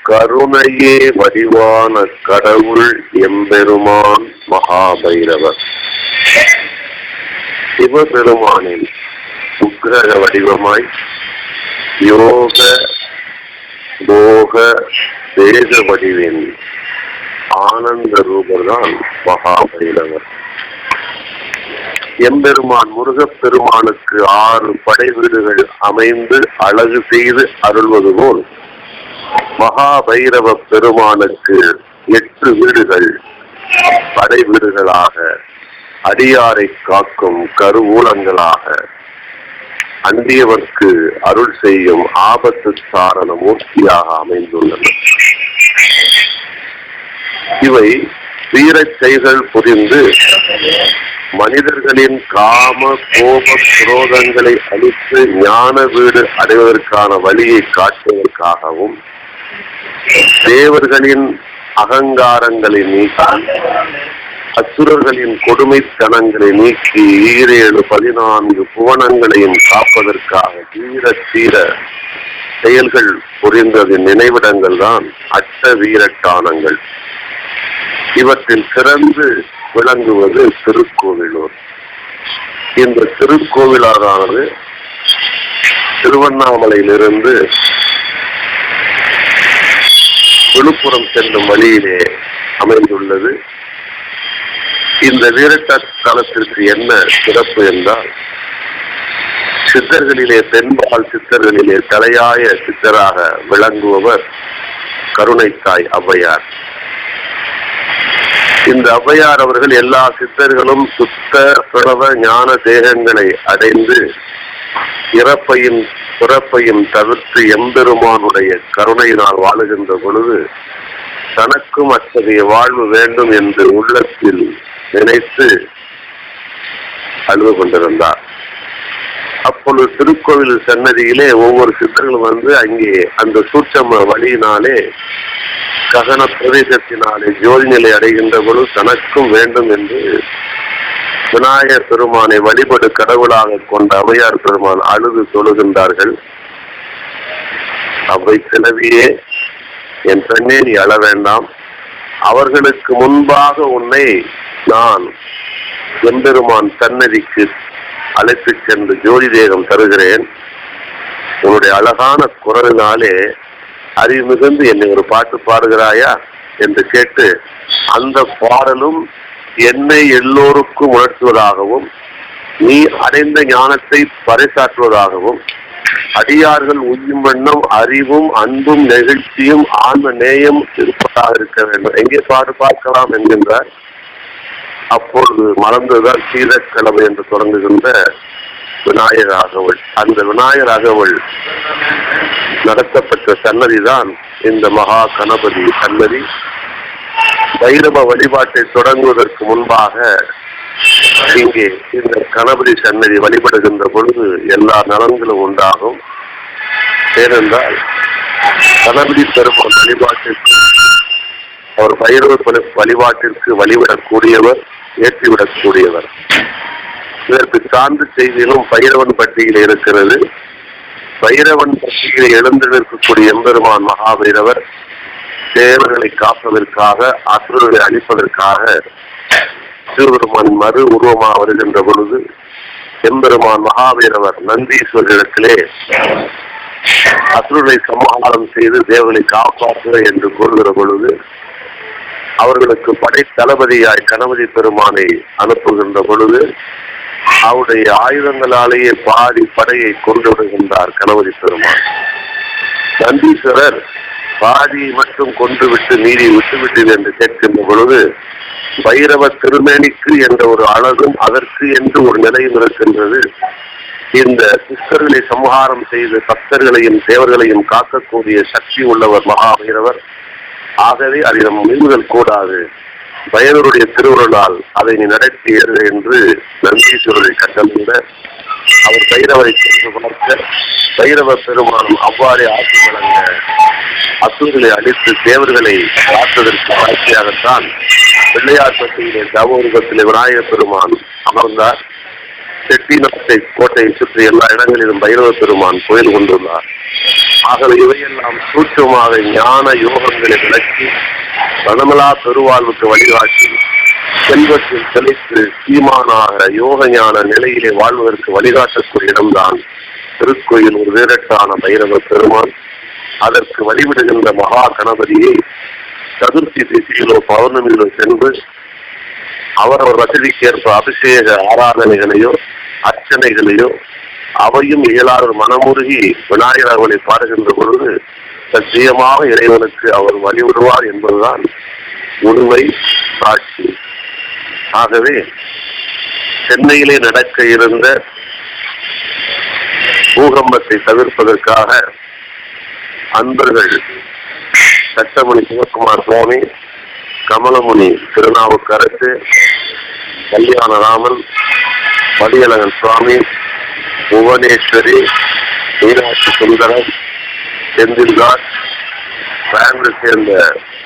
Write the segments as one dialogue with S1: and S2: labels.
S1: கருணையே வடிவான கடவுள் எம்பெருமான் மகாபைரவர். சிவபெருமானின் உக்கிரக வடிவமாய் யோக போக வேத வடிவின் ஆனந்த ரூபர்தான் மகாபைரவர். எம்பெருமான் முருகப்பெருமானுக்கு 6 படை வீடுகள் அமைந்து அழகு செய்து அருள்வது போல் மகாபைரவ பெருமானுக்கு 8 வீடுகள் படை வீடுகளாக அடியாரை காக்கும் கருவூலங்களாக அந்தியவர்க்கு அருள் செய்யும் ஆபத்து சாரண மூர்த்தியாக அமைந்துள்ளன. இவை வீரச் செயல்கள் புரிந்து மனிதர்களின் காம கோப குரோதங்களை அழித்து ஞான வீடு அடைவதற்கான வழியை காட்டுவதற்காகவும் தேவர்களின் அகங்காரங்களை நீக்கி அசுரர்களின் கொடுமைத்தனங்களை நீக்கி 14 புவனங்களையும் காப்பதற்காக வீர தீர செயல்கள் புரிந்ததின் நினைவிடங்கள் தான் அட்ட வீரட்டானங்கள். இவற்றில் சிறந்து விளங்குவது திருக்கோவிலூர். இந்த திருக்கோவிலானது திருவண்ணாமலையிலிருந்து விழுப்புரம் செல்லும் வழியிலே அமைந்துள்ளது. இந்த வீரத்தலத்திற்கு என்ன சிறப்பு என்றால், சித்தர்களிலே பெண்பால் சித்தர்களிலே தலையாய சித்தராக விளங்குபவர் கருணைத்தாய் ஔவையார். இந்த ஔவையார் அவர்கள் எல்லா சித்தர்களும் சுத்த பிரணவ ஞான தேகங்களை அடைந்து இறப்பையும் பிறப்பையும் தவிர்த்து எம்பெருமானுடைய கருணையினால் வாழுகின்ற பொழுது தனக்கும் அத்தகைய வாழ்வு வேண்டும் என்று உள்ளத்தில் நினைத்து அழுது கொண்டிருந்தார். அப்பொழுது திருக்கோவில் சன்னதியிலே ஒவ்வொரு சித்தர்களும் வந்து அங்கே அந்த சூட்சம வழியினாலே ககன பிரதேசத்தினாலே ஜோதி நிலை அடைகின்ற பொழுது தனக்கும் வேண்டும் என்று விநாயகர் பெருமானை வழிபடு கடவுளாக கொண்ட ஔவையார் பெருமான் அழுது தொழுகின்றார்கள். அவை கிளவியே, என் பெண்ணே நீ அழ வேண்டாம், அவர்களுக்கு முன்பாக உன்னை நான் எம்பெருமான் சன்னதிக்கு அழைத்து சென்று ஜோதி தேகம் தருகிறேன். உன்னுடைய அழகான குரலினாலே அறிவு மிகுந்து என்னை ஒரு பாட்டு பாடுகிறாயா என்று கேட்டு அந்த பாடலும் என்னை எல்லோருக்கும் உணர்த்துவதாகவும் நீ அடைந்த ஞானத்தை பறைசாற்றுவதாகவும் அடியார்கள் உய்யும் வண்ணம் அறிவும் அன்பும் நெகிழ்ச்சியும் ஆன்ம நேயம் இருப்பதாக இருக்க வேண்டும். எங்கே பாடு பார்க்கலாம் என்கின்றார். அப்பொழுது மறந்துதான் சீதக்கலவை என்று தொடங்குகின்ற விநாயகர் அகவல். அந்த விநாயகர் அகவல் நடத்தப்பட்ட சன்னதிதான் இந்த மகா கணபதி சன்னதி. பைரவ வழிபாட்டை தொடங்குவதற்கு முன்பாக இங்கே இந்த கணபதி சன்னதி வழிபடுகின்ற பொழுது எல்லா நலன்களும் உண்டாகும். ஏனென்றால் கணபதி பெருமாள் வழிபாட்டிற்கு அவர் பைரவ வழிபாட்டிற்கு வழிவிடக்கூடியவர், ஏற்றிவிடக்கூடியவர். இதற்கு சான்று செய்தியிலும் பைரவன் பட்டியல் இருக்கிறது. பைரவன் பட்டியலை எழுந்து நிற்கக்கூடிய எம்பெருமான் மகாபைரவர் தேவர்களை காப்பதற்காக அசுரர்களை அழிப்பதற்காக சிவபெருமான் மறு உருவமாக வருகின்ற பொழுது எம்பெருமான் மகாபைரவர் நந்தீஸ்வரத்திலே அசுரர்களை சமாதானம் செய்து தேவர்களை காப்பாற்ற என்று கூறுகிற பொழுது அவர்களுக்கு படை தளபதியாய் கணபதி பெருமானை அனுப்புகின்ற பொழுது அவருடைய ஆயுதங்களாலேயே பாதி படையை கொண்டு விடுகின்றார் கணபதி பெருமான். நந்தீஸ்வரர் பாதியை மட்டும் கொண்டு விட்டு நீதி விட்டுவிட்டு என்று கேட்கின்ற பொழுது பைரவ திருமேனிக்கு என்ற ஒரு அழகும் அதற்கு என்று ஒரு நிலையும் இருக்கின்றது. இந்த சிஸ்டர்களை சம்ஹாரம் செய்து பக்தர்களையும் தேவர்களையும் காக்கக்கூடிய சக்தி உள்ளவர் மகாபைரவர். ஆகவே அதை நம் மீறுதல் கூடாது, பைரவருடைய திருவுருளால் அதை நீ நடத்தியது என்று நந்தீஸ்வரரை கட்டளையிட அவர் பைரவரை சென்று பார்க்க பைரவ பெருமானும் அவ்வாறே ஆட்சி வழங்க அசுரர்களை அழித்து தேவர்களை காப்பதற்கு வாய்ப்பாகத்தான் பிள்ளையார் பட்டியிலே தவ உருவத்திலே விநாயகர் பெருமான் அமர்ந்தார். செட்டிநாட்டை கோட்டையை சுற்றி எல்லா இடங்களிலும் பைரவ பெருமான் கோயில் கொண்டுள்ளார். ஆகவே இவையெல்லாம் சூட்சமாக ஞான யோகங்களை விளக்கி வனமலா பெருவாழ்வுக்கு வழிகாட்டி செல்வத்தில் செழித்து சீமானாக யோக ஞான நிலையிலே வாழ்வதற்கு வழிகாட்டக்கூடிய இடம்தான் திருக்கோயில். ஒரு வேரட்டான பைரவ பெருமான். அதற்கு வழிவிடுகின்ற மகா கணபதியை சதுர்த்தி திசையிலோ பௌர்ணமியிலோ சென்று அவரவர் வசதிக்கேற்ப அபிஷேக ஆராதனைகளையோ அர்ச்சனைகளையோ அவையும் இயலாத மனமுருகி விநாயகர் அவர்களை பாடுகின்ற பொழுது சத்தியமாக இறைவனுக்கு அவர் வழிவிடுவார் என்பதுதான் உண்மை சாட்சி. ஆகவே சென்னையிலே நடக்க இருந்த பூகம்பத்தை தவிர்ப்பதற்காக அன்பர்கள் சட்டமணி சிவகுமார் சுவாமி, கமலமுனி திருநாவுக்கரசு, கல்யாணராமன், மதியழகன் சுவாமி, புவனேஸ்வரி, மீனாட்சி சுந்தரம், செந்தில்தாஸ், பெங்களூரை சேர்ந்த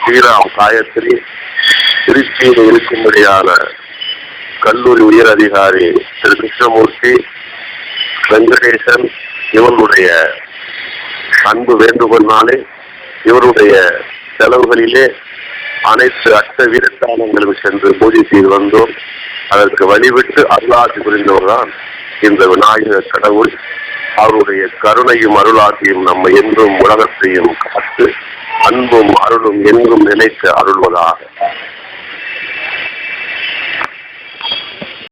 S1: ஸ்ரீராம் காயத்ரி, திருச்சியில் இருக்கும்படியான கல்லூரி உயர் அதிகாரி திரு கிருஷ்ணமூர்த்தி, வெங்கடேசன், இவருடைய அன்பு வேண்டுகோள்னாலே இவருடைய செலவுகளிலே அனைத்து அஷ்ட வீரஸ்தானங்களும் சென்று பூஜை செய்து வந்தோம். அதற்கு வழிவிட்டு அருளாசி புரிந்தவர்தான் இந்த விநாயகர் கடவுள். அவருடைய கருணையும் அருளாசியும் நம்ம என்றும் உலகத்தையும் காத்து அன்பும் அருளும் எங்கும் நிலைத்து அருள்வதாக.